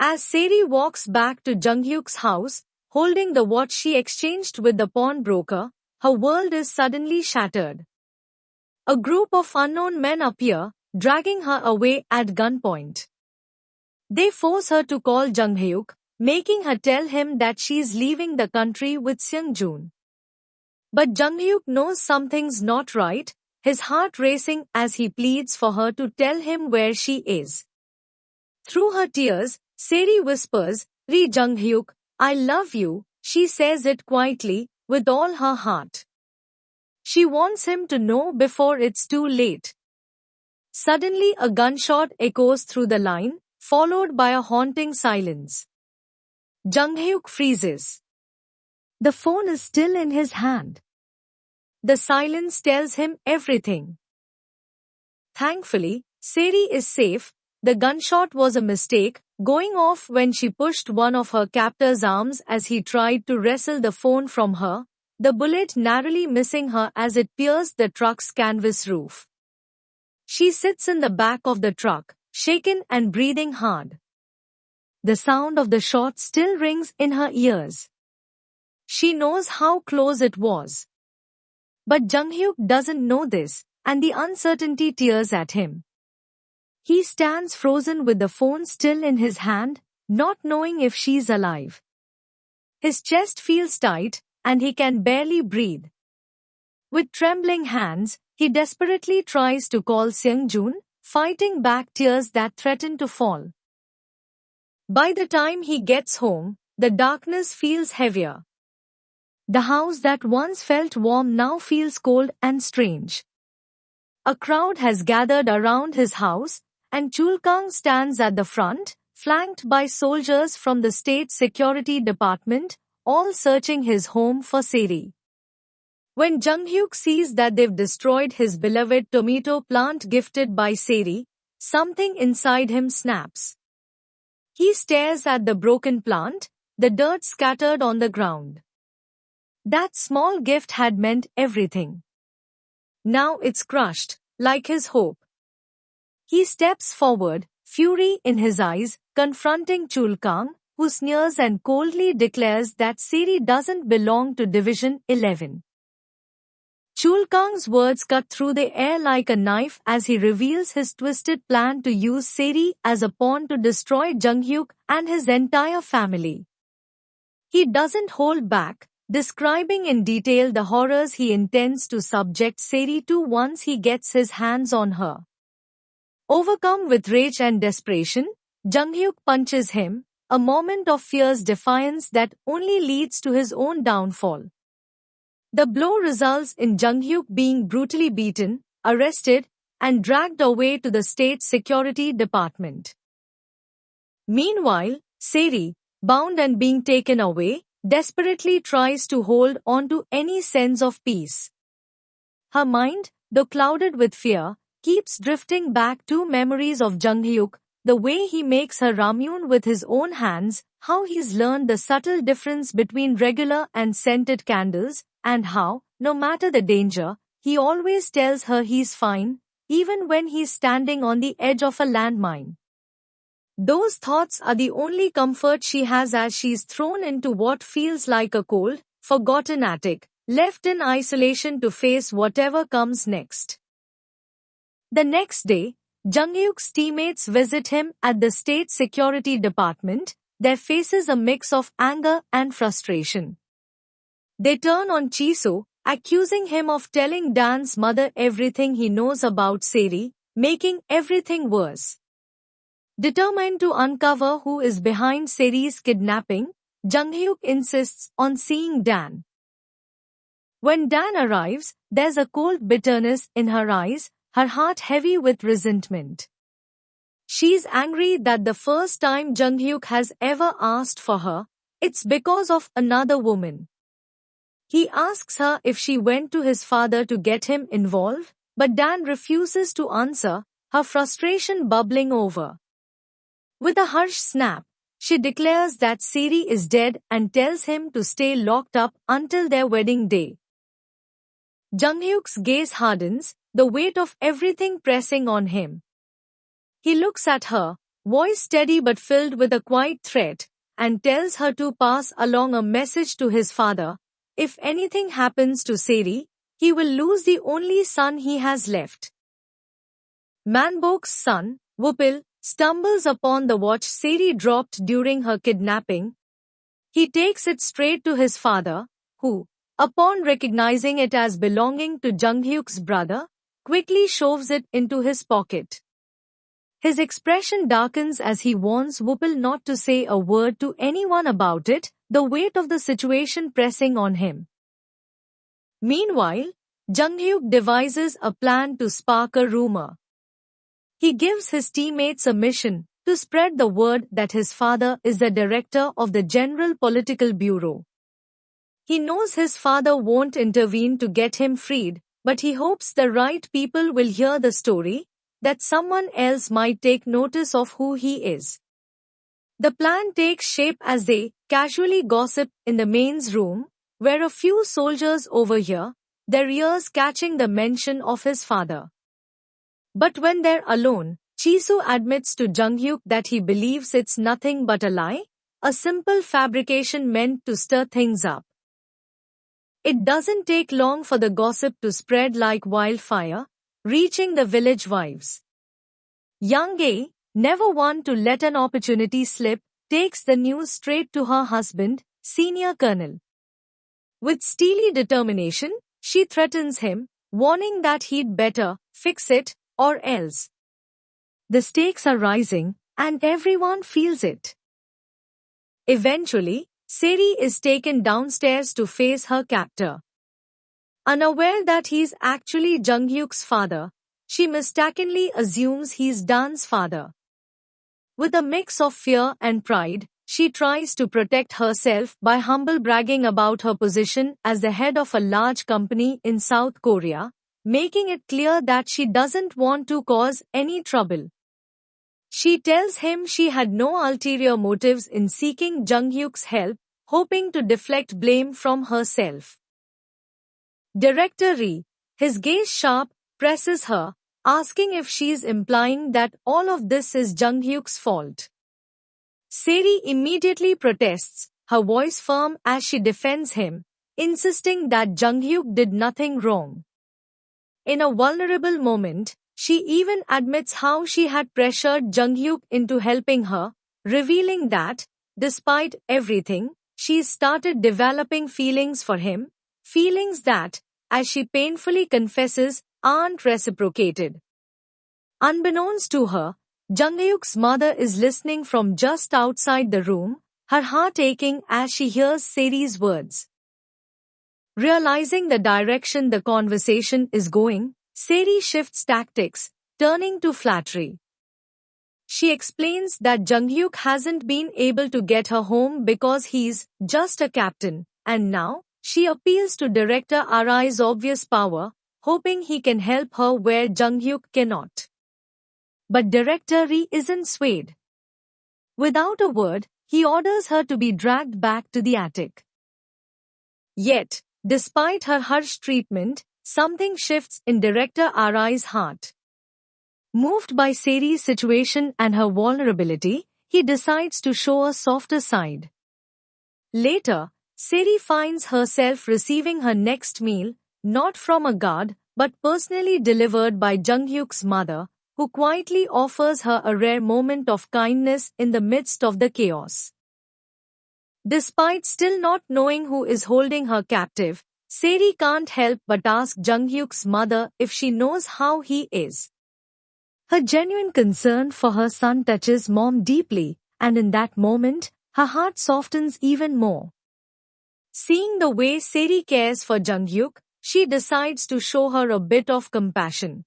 As Seri walks back to Junghyuk's house, holding the watch she exchanged with the pawnbroker, her world is suddenly shattered. A group of unknown men appear, dragging her away at gunpoint. They force her to call Junghyuk, making her tell him that she's leaving the country with Seung-joon. But Junghyuk knows something's not right, his heart racing as he pleads for her to tell him where she is. Through her tears, Seri whispers, "Ri Junghyuk, I love you," she says it quietly, with all her heart. She wants him to know before it's too late. Suddenly a gunshot echoes through the line, followed by a haunting silence. Junghyuk freezes. The phone is still in his hand. The silence tells him everything. Thankfully, Seri is safe. The gunshot was a mistake, going off when she pushed one of her captor's arms as he tried to wrestle the phone from her, the bullet narrowly missing her as it pierced the truck's canvas roof. She sits in the back of the truck, shaken and breathing hard. The sound of the shot still rings in her ears. She knows how close it was. But Junghyuk doesn't know this, and the uncertainty tears at him. He stands frozen with the phone still in his hand, not knowing if she's alive. His chest feels tight, and he can barely breathe. With trembling hands, he desperately tries to call Seung-joon, fighting back tears that threaten to fall. By the time he gets home, the darkness feels heavier. The house that once felt warm now feels cold and strange. A crowd has gathered around his house, and Chulkang stands at the front, flanked by soldiers from the State Security Department, all searching his home for Seri. When Junghyuk sees that they've destroyed his beloved tomato plant gifted by Seri, something inside him snaps. He stares at the broken plant, the dirt scattered on the ground. That small gift had meant everything. Now it's crushed, like his hope. He steps forward, fury in his eyes, confronting Chulkang, who sneers and coldly declares that Seri doesn't belong to Division 11. Chulkang's words cut through the air like a knife as he reveals his twisted plan to use Seri as a pawn to destroy Junghyuk and his entire family. He doesn't hold back, describing in detail the horrors he intends to subject Seri to once he gets his hands on her. Overcome with rage and desperation, Junghyuk punches him, a moment of fierce defiance that only leads to his own downfall. The blow results in Junghyuk being brutally beaten, arrested, and dragged away to the State Security Department. Meanwhile, Seri, bound and being taken away, desperately tries to hold on to any sense of peace. Her mind, though clouded with fear, keeps drifting back to memories of Junghyuk, the way he makes her ramyun with his own hands, how he's learned the subtle difference between regular and scented candles, and how, no matter the danger, he always tells her he's fine, even when he's standing on the edge of a landmine. Those thoughts are the only comfort she has as she's thrown into what feels like a cold, forgotten attic, left in isolation to face whatever comes next. The next day, Junghyuk's teammates visit him at the State Security Department, their faces a mix of anger and frustration. They turn on Chiso, accusing him of telling Dan's mother everything he knows about Seri, making everything worse. Determined to uncover who is behind Seri's kidnapping, Junghyuk insists on seeing Dan. When Dan arrives, there's a cold bitterness in her eyes, her heart heavy with resentment. She's angry that the first time Junghyuk has ever asked for her, it's because of another woman. He asks her if she went to his father to get him involved, but Dan refuses to answer, her frustration bubbling over. With a harsh snap, she declares that Seri is dead and tells him to stay locked up until their wedding day. Junghyuk's gaze hardens, the weight of everything pressing on him. He looks at her, voice steady but filled with a quiet threat, and tells her to pass along a message to his father. If anything happens to Seri, he will lose the only son he has left. Manbok's son, Wupil, stumbles upon the watch Seri dropped during her kidnapping. He takes it straight to his father, who, upon recognizing it as belonging to Junghyuk's brother, quickly shoves it into his pocket. His expression darkens as he warns Wupil not to say a word to anyone about it, the weight of the situation pressing on him. Meanwhile, Junghyuk devises a plan to spark a rumor. He gives his teammates a mission to spread the word that his father is the director of the General Political Bureau. He knows his father won't intervene to get him freed, but he hopes the right people will hear the story, that someone else might take notice of who he is. The plan takes shape as they casually gossip in the mains room, where a few soldiers overhear, their ears catching the mention of his father. But when they're alone, Chisu admits to Junghyuk that he believes it's nothing but a lie, a simple fabrication meant to stir things up. It doesn't take long for the gossip to spread like wildfire, reaching the village wives. Young A, never one to let an opportunity slip, takes the news straight to her husband, Senior Colonel. With steely determination, she threatens him, warning that he'd better fix it, or else. The stakes are rising, and everyone feels it. Eventually, Seri is taken downstairs to face her captor. Unaware that he's actually Junghyuk's father, she mistakenly assumes he's Dan's father. With a mix of fear and pride, she tries to protect herself by humble bragging about her position as the head of a large company in South Korea, making it clear that she doesn't want to cause any trouble. She tells him she had no ulterior motives in seeking Junghyuk's help, hoping to deflect blame from herself. Director Ri, his gaze sharp, presses her, asking if she's implying that all of this is Junghyuk's fault. Seri immediately protests, her voice firm as she defends him, insisting that Junghyuk did nothing wrong. In a vulnerable moment, she even admits how she had pressured Junghyuk into helping her, revealing that, despite everything, she started developing feelings for him, feelings that, as she painfully confesses, aren't reciprocated. Unbeknownst to her, Junghyuk's mother is listening from just outside the room, her heart aching as she hears Seri's words. Realizing the direction the conversation is going, Seri shifts tactics, turning to flattery. She explains that Junghyuk hasn't been able to get her home because he's just a captain, and now, she appeals to Director Ri's obvious power, hoping he can help her where Junghyuk cannot. But Director Ri isn't swayed. Without a word, he orders her to be dragged back to the attic. Yet, despite her harsh treatment, something shifts in Director Ri's heart. Moved by Seri's situation and her vulnerability, he decides to show a softer side. Later, Seri finds herself receiving her next meal, not from a guard, but personally delivered by Junghyuk's mother, who quietly offers her a rare moment of kindness in the midst of the chaos. Despite still not knowing who is holding her captive, Seri can't help but ask Junghyuk's mother if she knows how he is. Her genuine concern for her son touches Mom deeply, and in that moment, her heart softens even more. Seeing the way Seri cares for Junghyuk, she decides to show her a bit of compassion.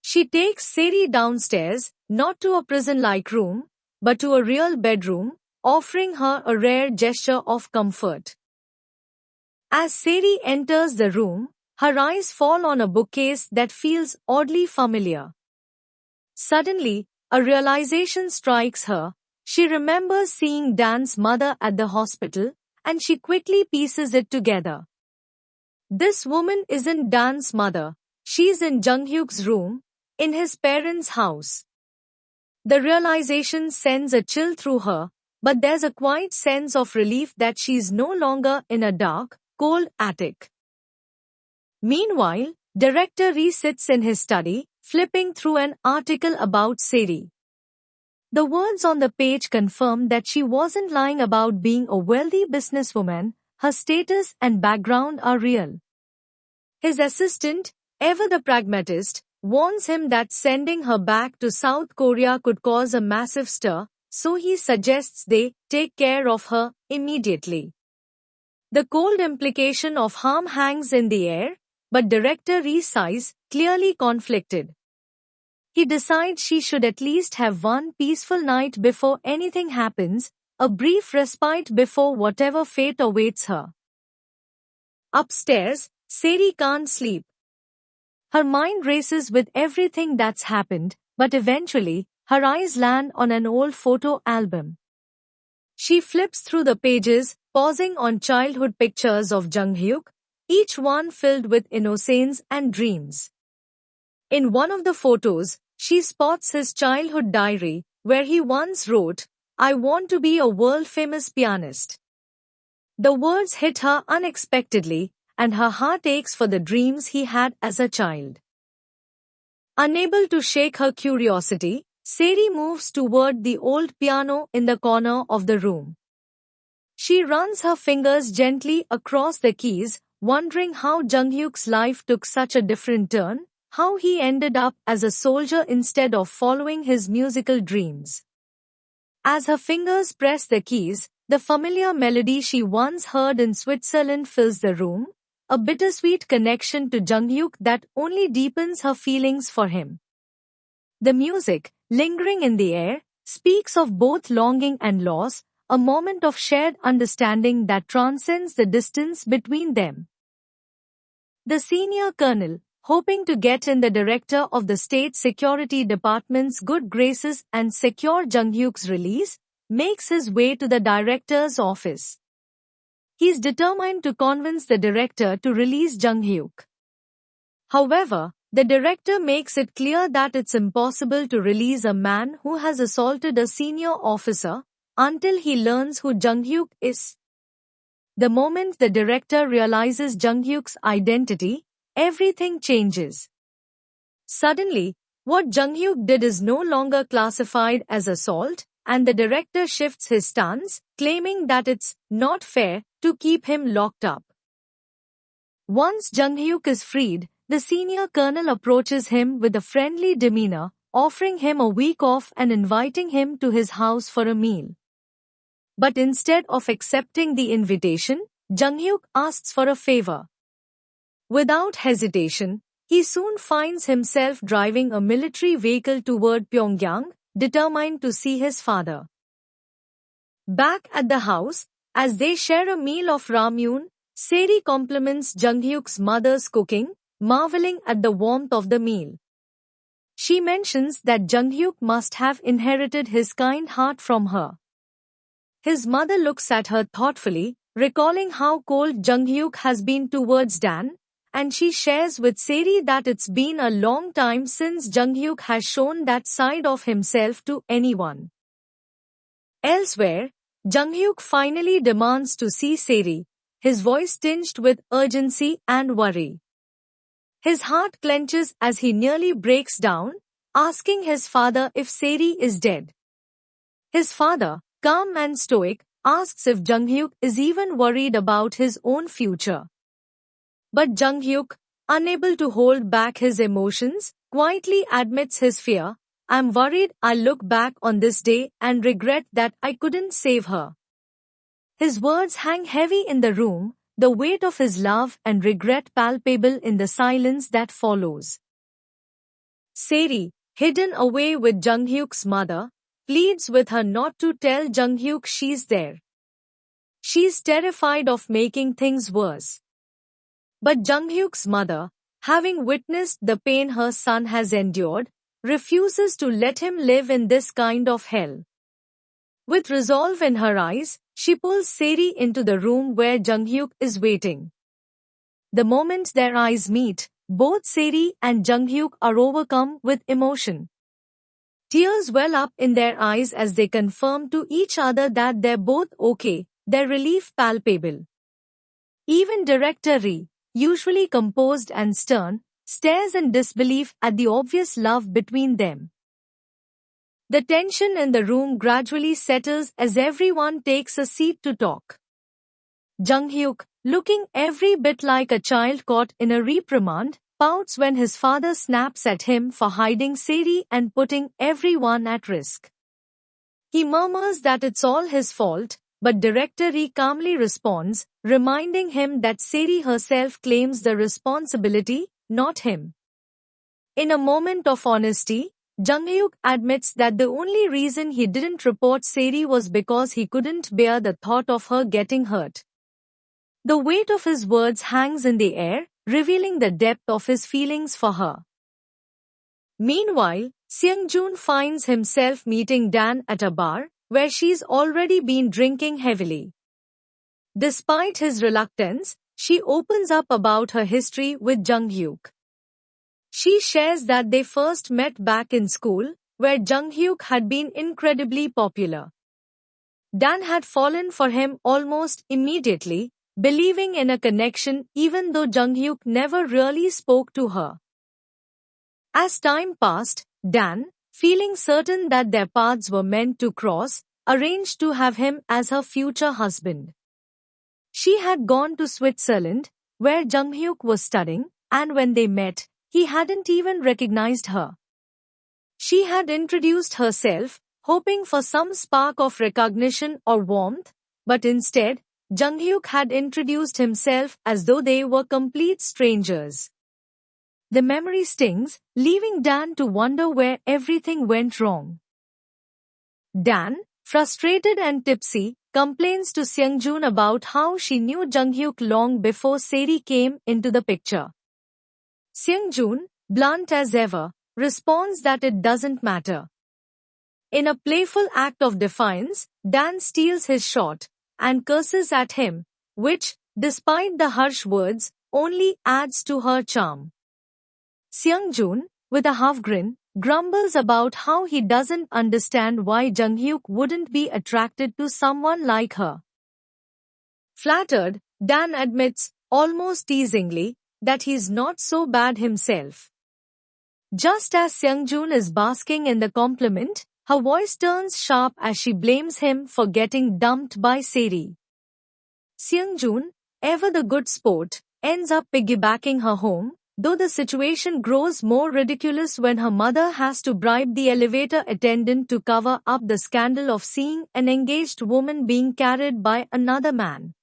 She takes Seri downstairs, not to a prison-like room, but to a real bedroom, offering her a rare gesture of comfort. As Seri enters the room, her eyes fall on a bookcase that feels oddly familiar. Suddenly, a realization strikes her. She remembers seeing Dan's mother at the hospital, and she quickly pieces it together. This woman isn't Dan's mother, she's in Junghyuk's room, in his parents' house. The realization sends a chill through her, but there's a quiet sense of relief that she's no longer in a dark, cold attic. Meanwhile, director Rhee sits in his study, flipping through an article about Seri. The words on the page confirm that she wasn't lying about being a wealthy businesswoman. Her status and background are real. His assistant, ever the pragmatist, warns him that sending her back to South Korea could cause a massive stir, so he suggests they take care of her immediately. The cold implication of harm hangs in the air, but director Rhee sighs, clearly conflicted. He decides she should at least have one peaceful night before anything happens, a brief respite before whatever fate awaits her. Upstairs, Seri can't sleep. Her mind races with everything that's happened, but eventually, her eyes land on an old photo album. She flips through the pages, pausing on childhood pictures of Jung-hyuk, each one filled with innocence and dreams. In one of the photos, she spots his childhood diary, where he once wrote, "I want to be a world-famous pianist." The words hit her unexpectedly, and her heart aches for the dreams he had as a child. Unable to shake her curiosity, Seri moves toward the old piano in the corner of the room. She runs her fingers gently across the keys, wondering how Jung-hyuk's life took such a different turn, how he ended up as a soldier instead of following his musical dreams. As her fingers press the keys, the familiar melody she once heard in Switzerland fills the room, a bittersweet connection to Jung-hyuk that only deepens her feelings for him. The music, lingering in the air, speaks of both longing and loss, a moment of shared understanding that transcends the distance between them. The senior colonel, hoping to get in the director of the State Security Department's good graces and secure Jung-hyuk's release, makes his way to the director's office. He's determined to convince the director to release Jung-hyuk. However, the director makes it clear that it's impossible to release a man who has assaulted a senior officer until he learns who Jung-hyuk is. The moment the director realizes Jung-hyuk's identity, everything changes. Suddenly, what Jung-hyuk did is no longer classified as assault, and the director shifts his stance, claiming that it's not fair to keep him locked up. Once Jung-hyuk is freed, the senior colonel approaches him with a friendly demeanor, offering him a week off and inviting him to his house for a meal. But instead of accepting the invitation, Jung-hyuk asks for a favor. Without hesitation, he soon finds himself driving a military vehicle toward Pyongyang, determined to see his father. Back at the house, as they share a meal of ramyun, Seri compliments Jung-hyuk's mother's cooking, marveling at the warmth of the meal. She mentions that Jung-hyuk must have inherited his kind heart from her. His mother looks at her thoughtfully, recalling how cold Jung-hyuk has been towards Dan, and she shares with Seri that it's been a long time since Jung-hyuk has shown that side of himself to anyone. Elsewhere, Jung-hyuk finally demands to see Seri, his voice tinged with urgency and worry. His heart clenches as he nearly breaks down, asking his father if Seri is dead. His father, calm and stoic, asks if Jung-hyuk is even worried about his own future. But Jung-hyuk, unable to hold back his emotions, quietly admits his fear. "I'm worried I'll look back on this day and regret that I couldn't save her." His words hang heavy in the room, the weight of his love and regret palpable in the silence that follows. Seri, hidden away with Jung-hyuk's mother, pleads with her not to tell Jung-hyuk she's there. She's terrified of making things worse. But Jung-hyuk's mother, having witnessed the pain her son has endured, refuses to let him live in this kind of hell. With resolve in her eyes, she pulls Seri into the room where Jung-hyuk is waiting. The moment their eyes meet, both Seri and Jung-hyuk are overcome with emotion. Tears well up in their eyes as they confirm to each other that they're both okay, their relief palpable. Even director Ri, usually composed and stern, stares in disbelief at the obvious love between them. The tension in the room gradually settles as everyone takes a seat to talk. Jung-hyuk, looking every bit like a child caught in a reprimand, pouts when his father snaps at him for hiding Seri and putting everyone at risk. He murmurs that it's all his fault, but director Ri calmly responds, reminding him that Seri herself claims the responsibility, not him. In a moment of honesty, Jung-hyuk admits that the only reason he didn't report Seri was because he couldn't bear the thought of her getting hurt. The weight of his words hangs in the air, revealing the depth of his feelings for her. Meanwhile, Seung-joon finds himself meeting Dan at a bar, where she's already been drinking heavily. Despite his reluctance, she opens up about her history with Jung-hyuk. She shares that they first met back in school, where Jung-hyuk had been incredibly popular. Dan had fallen for him almost immediately, believing in a connection even though Jung-hyuk never really spoke to her. As time passed, Dan, feeling certain that their paths were meant to cross, arranged to have him as her future husband. She had gone to Switzerland, where Jung-hyuk was studying, and when they met, he hadn't even recognized her. She had introduced herself, hoping for some spark of recognition or warmth, but instead, Jung-hyuk had introduced himself as though they were complete strangers. The memory stings, leaving Dan to wonder where everything went wrong. Dan, frustrated and tipsy, complains to Seung-joon about how she knew Jung-hyuk long before Seri came into the picture. Seung-joon, blunt as ever, responds that it doesn't matter. In a playful act of defiance, Dan steals his shot and curses at him, which, despite the harsh words, only adds to her charm. Seung-joon, with a half grin, grumbles about how he doesn't understand why Jung-hyuk wouldn't be attracted to someone like her. Flattered, Dan admits, almost teasingly, that he's not so bad himself. Just as Seung-joon is basking in the compliment, her voice turns sharp as she blames him for getting dumped by Seri. Seung-joon, ever the good sport, ends up piggybacking her home, though the situation grows more ridiculous when her mother has to bribe the elevator attendant to cover up the scandal of seeing an engaged woman being carried by another man.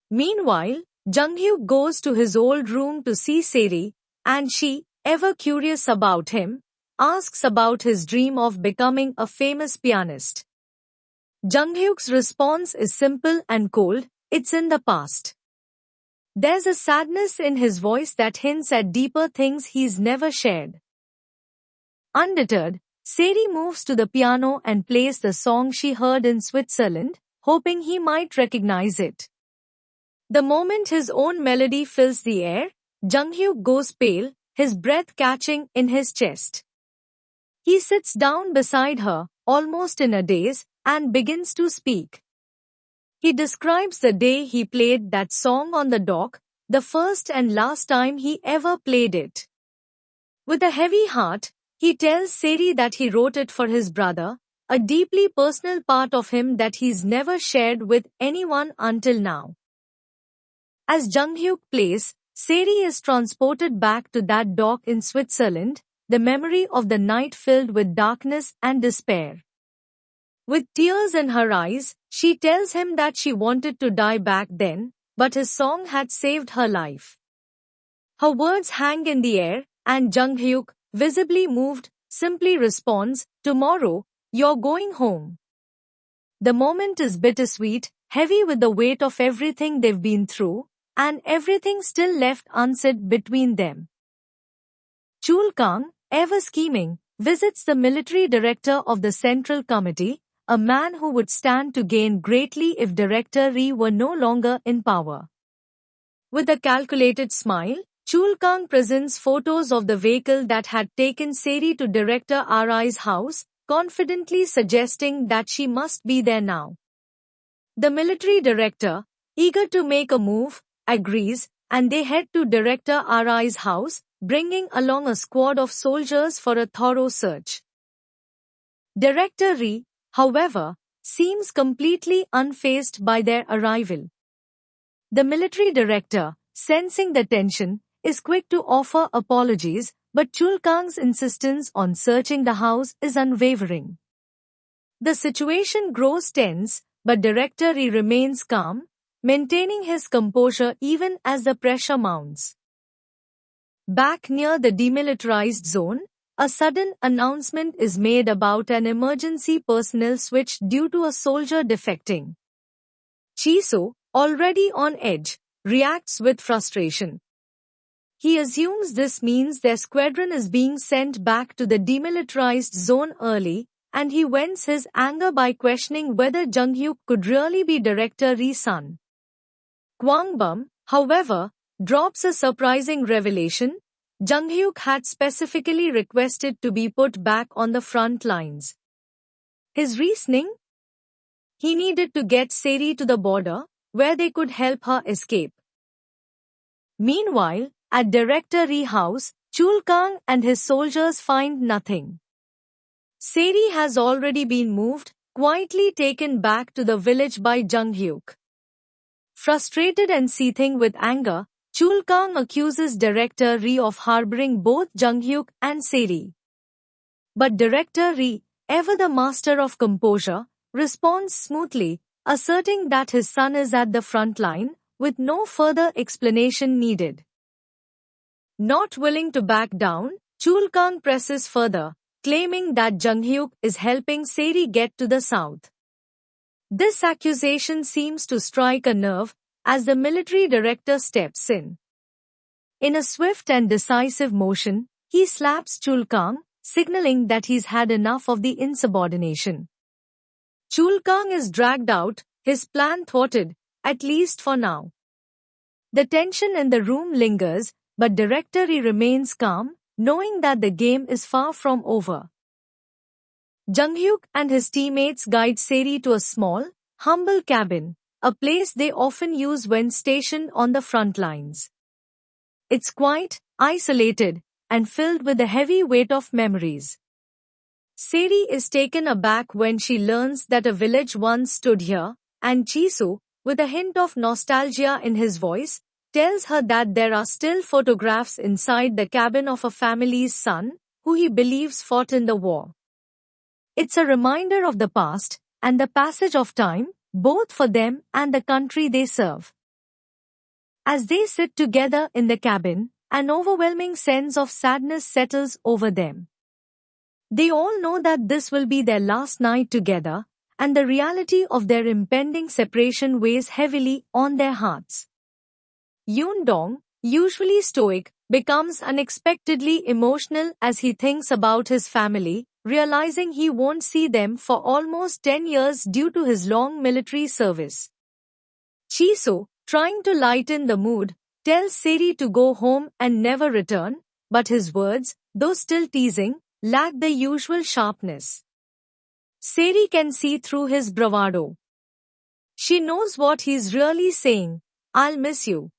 Meanwhile, Jung-hyuk goes to his old room to see Seri, and she, ever curious about him, asks about his dream of becoming a famous pianist. Jung-hyuk's response is simple and cold, it's in the past. There's a sadness in his voice that hints at deeper things he's never shared. Undeterred, Seri moves to the piano and plays the song she heard in Switzerland, hoping he might recognize it. The moment his own melody fills the air, Jung-hyuk goes pale, his breath catching in his chest. He sits down beside her, almost in a daze, and begins to speak. He describes the day he played that song on the dock, the first and last time he ever played it. With a heavy heart, he tells Seri that he wrote it for his brother, a deeply personal part of him that he's never shared with anyone until now. As Jung-hyuk plays, Seri is transported back to that dock in Switzerland, the memory of the night filled with darkness and despair. With tears in her eyes, she tells him that she wanted to die back then, but his song had saved her life. Her words hang in the air, and Jung-hyuk, visibly moved, simply responds, "Tomorrow, you're going home." The moment is bittersweet, heavy with the weight of everything they've been through, and everything still left unsaid between them. Chul Kang, ever scheming, visits the military director of the Central Committee, a man who would stand to gain greatly if Director Ri were no longer in power. With a calculated smile, Chul Kang presents photos of the vehicle that had taken Seri to Director Ri's house, confidently suggesting that she must be there now. The military director, eager to make a move, agrees, and they head to Director Ri's house, bringing along a squad of soldiers for a thorough search. Director Ri, however, seems completely unfazed by their arrival. The military director, sensing the tension, is quick to offer apologies, but Chul Kang's insistence on searching the house is unwavering. The situation grows tense, but Director Ri remains calm, maintaining his composure even as the pressure mounts. Back near the demilitarized zone, a sudden announcement is made about an emergency personnel switch due to a soldier defecting. Chiso, already on edge, reacts with frustration. He assumes this means their squadron is being sent back to the demilitarized zone early, and he vents his anger by questioning whether Jung Hyuk could really be Director Ri's son. Kwang Bum, however, drops a surprising revelation. Jung Hyuk had specifically requested to be put back on the front lines. His reasoning? He needed to get Seri to the border, where they could help her escape. Meanwhile, at Director Ri house, Chul Kang and his soldiers find nothing. Seri has already been moved, quietly taken back to the village by Jung Hyuk. Frustrated and seething with anger, Chul Kang accuses Director Ri of harboring both Jung Hyuk and Seri. But Director Ri, ever the master of composure, responds smoothly, asserting that his son is at the front line, with no further explanation needed. Not willing to back down, Chul Kang presses further, claiming that Jung Hyuk is helping Seri get to the south. This accusation seems to strike a nerve, as the military director steps in. In a swift and decisive motion, he slaps Chul Kang, signaling that he's had enough of the insubordination. Chul Kang is dragged out, his plan thwarted, at least for now. The tension in the room lingers, but Director Ri remains calm, knowing that the game is far from over. Jung Hyuk and his teammates guide Seri to a small, humble cabin, a place they often use when stationed on the front lines. It's quiet, isolated, and filled with the heavy weight of memories. Seri is taken aback when she learns that a village once stood here, and Chiso, with a hint of nostalgia in his voice, tells her that there are still photographs inside the cabin of a family's son, who he believes fought in the war. It's a reminder of the past, and the passage of time, both for them and the country they serve. As they sit together in the cabin, an overwhelming sense of sadness settles over them. They all know that this will be their last night together, and the reality of their impending separation weighs heavily on their hearts. Yoon Dong, usually stoic, becomes unexpectedly emotional as he thinks about his family, realizing he won't see them for almost 10 years due to his long military service. Chiso, trying to lighten the mood, tells Seri to go home and never return, but his words, though still teasing, lack the usual sharpness. Seri can see through his bravado. She knows what he's really saying, "I'll miss you."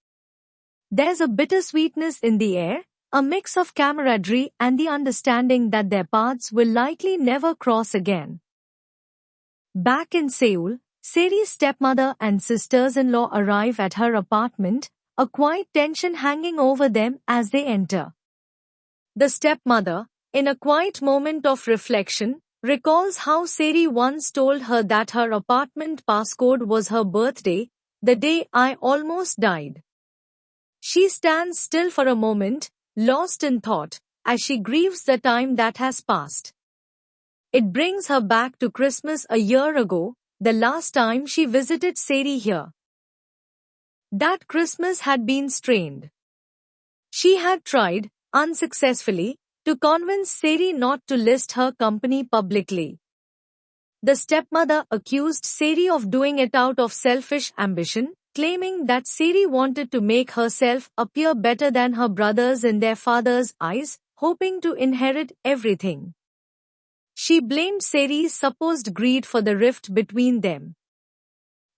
There's a bittersweetness in the air, a mix of camaraderie and the understanding that their paths will likely never cross again. Back in Seoul, Seri's stepmother and sisters-in-law arrive at her apartment, a quiet tension hanging over them as they enter. The stepmother, in a quiet moment of reflection, recalls how Seri once told her that her apartment passcode was her birthday, the day I almost died. She stands still for a moment, lost in thought, as she grieves the time that has passed. It brings her back to Christmas a year ago, the last time she visited Seri here. That Christmas had been strained. She had tried, unsuccessfully, to convince Seri not to list her company publicly. The stepmother accused Seri of doing it out of selfish ambition, claiming that Seri wanted to make herself appear better than her brothers in their father's eyes, hoping to inherit everything. She blamed Seri's supposed greed for the rift between them.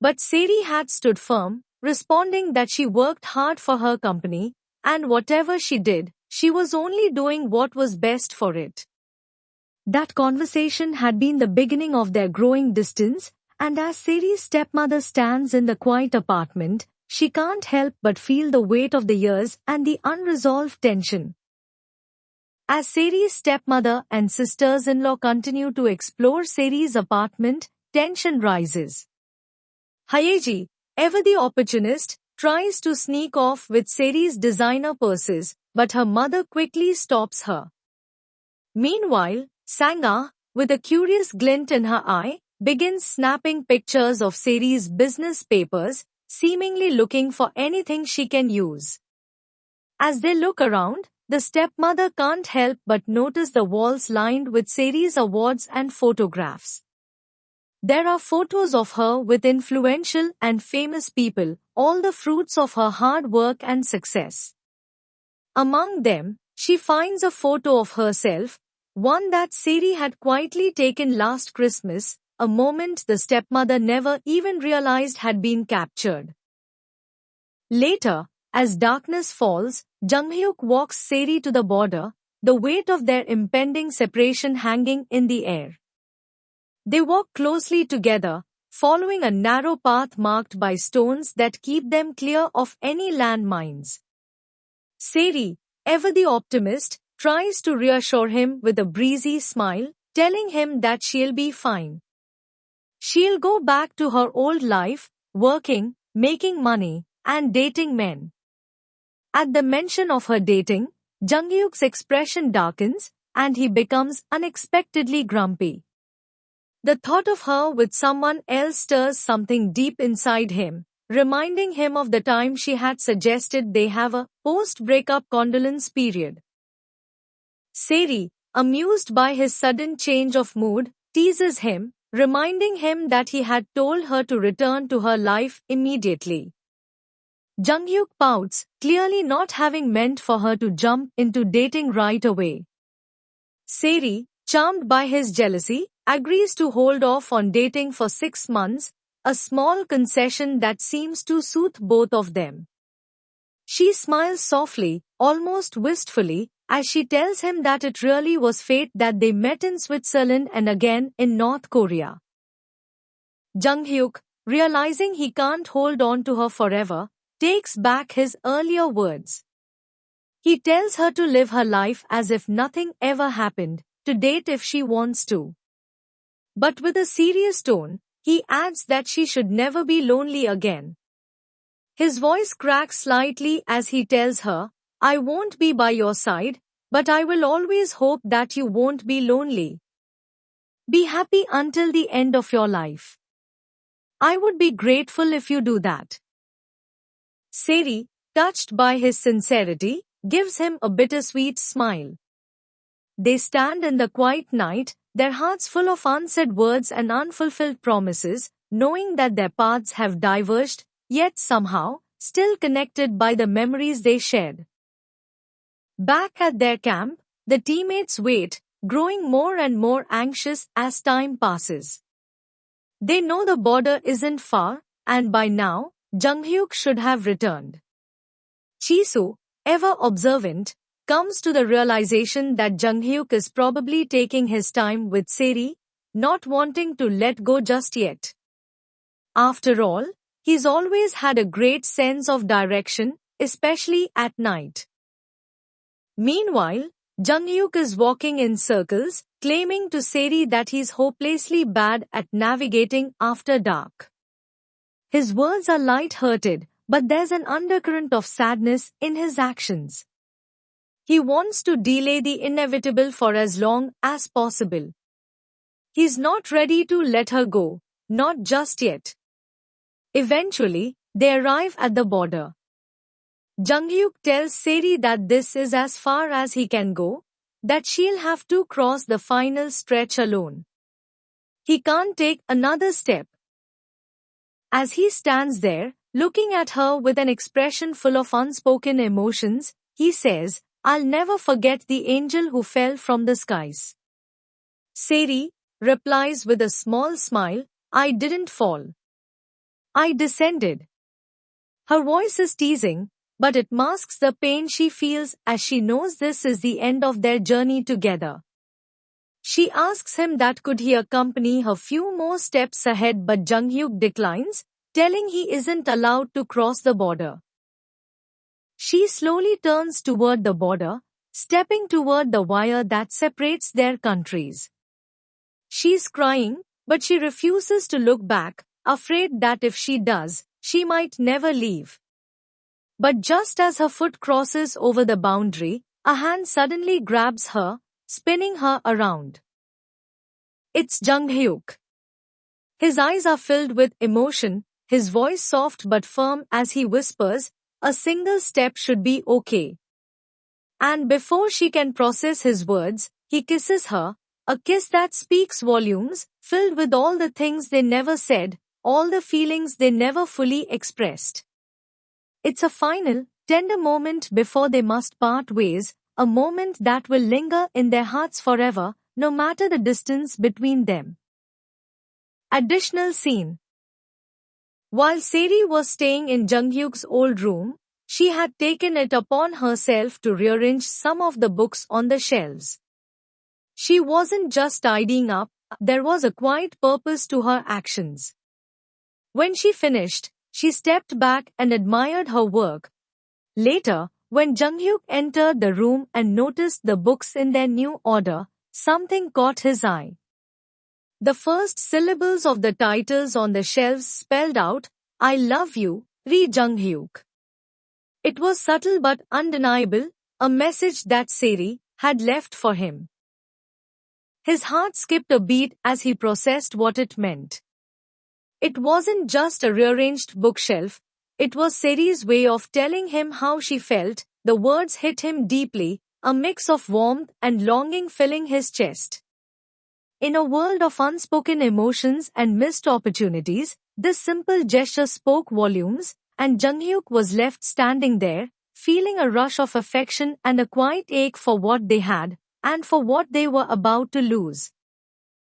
But Seri had stood firm, responding that she worked hard for her company, and whatever she did, she was only doing what was best for it. That conversation had been the beginning of their growing distance, and as Seri's stepmother stands in the quiet apartment, she can't help but feel the weight of the years and the unresolved tension. As Seri's stepmother and sisters-in-law continue to explore Seri's apartment, tension rises. Hayeji, ever the opportunist, tries to sneak off with Seri's designer purses, but her mother quickly stops her. Meanwhile, Sangha, with a curious glint in her eye, begins snapping pictures of Seri's business papers, seemingly looking for anything she can use. As they look around, the stepmother can't help but notice the walls lined with Seri's awards and photographs. There are photos of her with influential and famous people, all the fruits of her hard work and success. Among them, she finds a photo of herself, one that Seri had quietly taken last Christmas, a moment the stepmother never even realized had been captured. Later, as darkness falls, Junghyuk walks Seri to the border, the weight of their impending separation hanging in the air. They walk closely together, following a narrow path marked by stones that keep them clear of any landmines. Seri, ever the optimist, tries to reassure him with a breezy smile, telling him that she'll be fine. She'll go back to her old life, working, making money, and dating men. At the mention of her dating, Junghyuk's expression darkens, and he becomes unexpectedly grumpy. The thought of her with someone else stirs something deep inside him, reminding him of the time she had suggested they have a post-breakup condolence period. Seri, amused by his sudden change of mood, teases him, reminding him that he had told her to return to her life immediately. Junghyuk pouts, clearly not having meant for her to jump into dating right away. Seri, charmed by his jealousy, agrees to hold off on dating for 6 months, a small concession that seems to soothe both of them. She smiles softly, almost wistfully, as she tells him that it really was fate that they met in Switzerland and again in North Korea. Junghyuk, realizing he can't hold on to her forever, takes back his earlier words. He tells her to live her life as if nothing ever happened, to date if she wants to. But with a serious tone, he adds that she should never be lonely again. His voice cracks slightly as he tells her, "I won't be by your side, but I will always hope that you won't be lonely. Be happy until the end of your life. I would be grateful if you do that." Seri, touched by his sincerity, gives him a bittersweet smile. They stand in the quiet night, their hearts full of unsaid words and unfulfilled promises, knowing that their paths have diverged, yet somehow, still connected by the memories they shared. Back at their camp, the teammates wait, growing more and more anxious as time passes. They know the border isn't far, and by now, Junghyuk should have returned. Chisu, ever observant, comes to the realization that Junghyuk is probably taking his time with Seri, not wanting to let go just yet. After all, he's always had a great sense of direction, especially at night. Meanwhile, Junghyuk is walking in circles, claiming to Seri that he's hopelessly bad at navigating after dark. His words are light-hearted, but there's an undercurrent of sadness in his actions. He wants to delay the inevitable for as long as possible. He's not ready to let her go, not just yet. Eventually, they arrive at the border. Junghyuk tells Seri that this is as far as he can go, that she'll have to cross the final stretch alone. He can't take another step. As he stands there, Looking at her with an expression full of unspoken emotions, he says, "I'll never forget the angel who fell from the skies." Seri replies with a small smile, "I didn't fall. I descended." Her voice is teasing, but it masks the pain she feels as she knows this is the end of their journey together. She asks him that could he accompany her few more steps ahead, but Junghyuk declines, telling he isn't allowed to cross the border. She slowly turns toward the border, stepping toward the wire that separates their countries. She's crying, but she refuses to look back, afraid that if she does, she might never leave. But just as her foot crosses over the boundary, a hand suddenly grabs her, spinning her around. It's Junghyuk. His eyes are filled with emotion, his voice soft but firm as he whispers, "A single step should be okay." And before she can process his words, he kisses her, a kiss that speaks volumes, filled with all the things they never said, all the feelings they never fully expressed. It's a final, tender moment before they must part ways, a moment that will linger in their hearts forever, no matter the distance between them. Additional scene. While Seri was staying in Junghyuk's old room, she had taken it upon herself to rearrange some of the books on the shelves. She wasn't just tidying up, there was a quiet purpose to her actions. When she finished, she stepped back and admired her work. Later, when Junghyuk entered the room and noticed the books in their new order, something caught his eye. The first syllables of the titles on the shelves spelled out, "I love you, Ri Junghyuk." It was subtle but undeniable, a message that Seri had left for him. His heart skipped a beat as he processed what it meant. It wasn't just a rearranged bookshelf, it was Seri's way of telling him how she felt. The words hit him deeply, a mix of warmth and longing filling his chest. In a world of unspoken emotions and missed opportunities, this simple gesture spoke volumes, and Junghyuk was left standing there, feeling a rush of affection and a quiet ache for what they had, and for what they were about to lose.